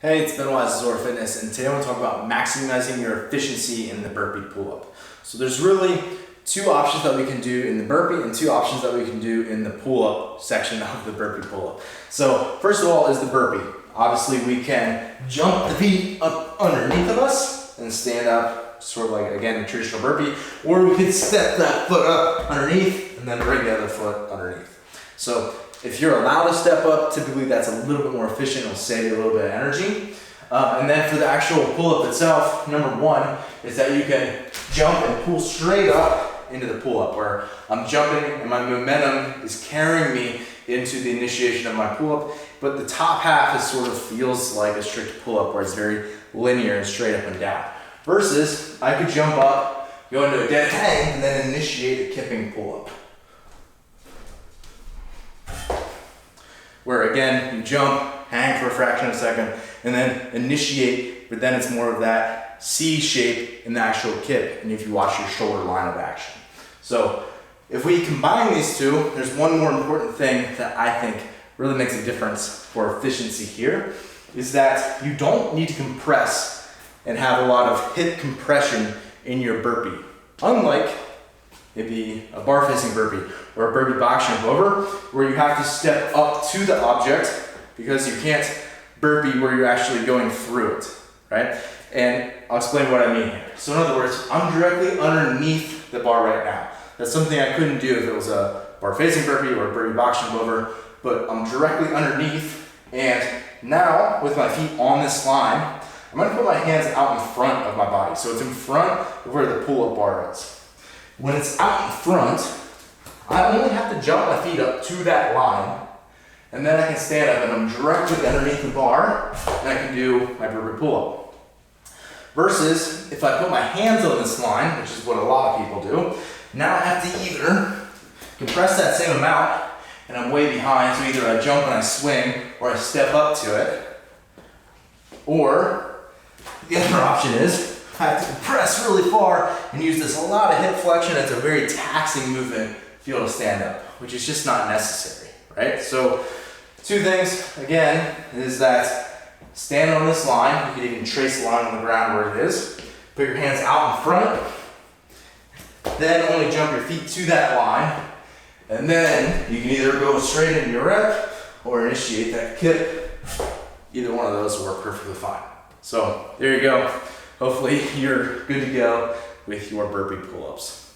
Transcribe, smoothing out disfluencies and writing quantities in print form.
Hey, it's Ben Wise, ZOAR Fitness, and today I want to talk about maximizing your efficiency in the burpee pull-up. So there's really two options that we can do in the burpee and two options that we can do in the pull-up section of the burpee pull-up. So first of all is the burpee. Obviously we can jump the feet up underneath of us and stand up, sort of like, again, a traditional burpee, or we can step that foot up underneath and then bring the other foot underneath. So if you're allowed to step up, typically that's a little bit more efficient. It'll save you a little bit of energy. And then for the actual pull-up itself, number one is that you can jump and pull straight up into the pull-up, where I'm jumping and my momentum is carrying me into the initiation of my pull-up, but the top half is sort of feels like a strict pull-up where it's very linear and straight up and down. Versus I could jump up, go into a dead hang, and then initiate a kipping pull-up. Where again, you jump, hang for a fraction of a second, and then initiate, but then it's more of that C shape in the actual kip, and if you watch your shoulder line of action. So if we combine these two, there's one more important thing that I think really makes a difference for efficiency here, is that you don't need to compress and have a lot of hip compression in your burpee. Unlike maybe a bar facing burpee or a burpee box jump over, where you have to step up to the object because you can't burpee where you're actually going through it, right? And I'll explain what I mean here. So in other words, I'm directly underneath the bar right now. That's something I couldn't do if it was a bar facing burpee or a burpee box jump over, but I'm directly underneath, and now with my feet on this line, I'm gonna put my hands out in front of my body. So it's in front of where the pull-up bar is. When it's out in front, I only have to jump my feet up to that line, and then I can stand up and I'm directly underneath the bar, and I can do my burpee pull-up. Versus, if I put my hands on this line, which is what a lot of people do, now I have to either compress that same amount, and I'm way behind, so either I jump and I swing, or I step up to it, or the other option is I have to compress really far and use this a lot of hip flexion. It's a very taxing movement to be able to stand up, which is just not necessary, right? So two things, again, is that stand on this line. You can even trace a line on the ground where it is. Put your hands out in front. Then only jump your feet to that line. And then you can either go straight into your rep or initiate that kip. Either one of those will work perfectly fine. So there you go. Hopefully you're good to go with your burpee pull-ups.